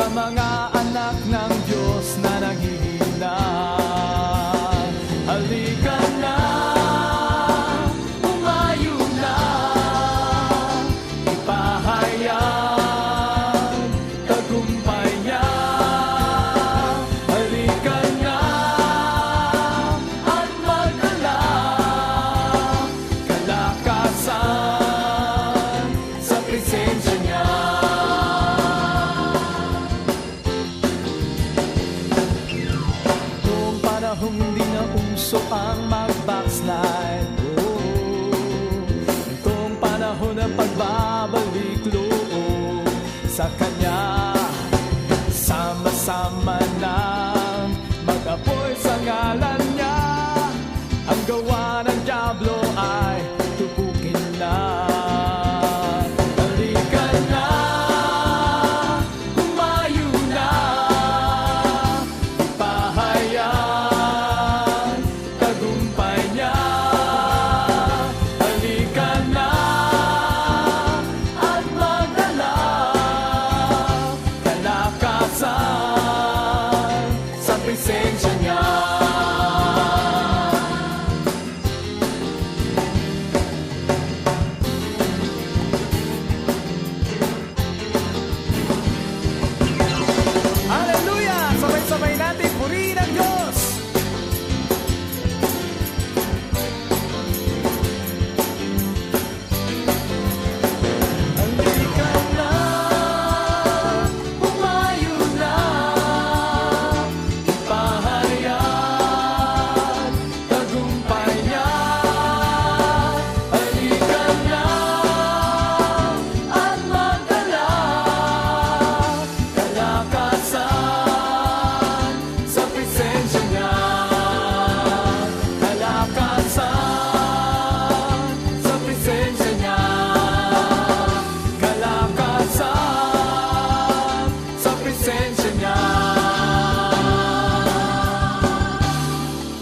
sa mga anak ng Diyos na naghihina. Halika na, umayo na, ipahayag tagumpay niya. Halika na at magdala kalakasan sa presensya niya. Noong panahong hindi na uso ang mag-backslide, itong panahon ng pagbabalik loob sa Kanya, sama-sama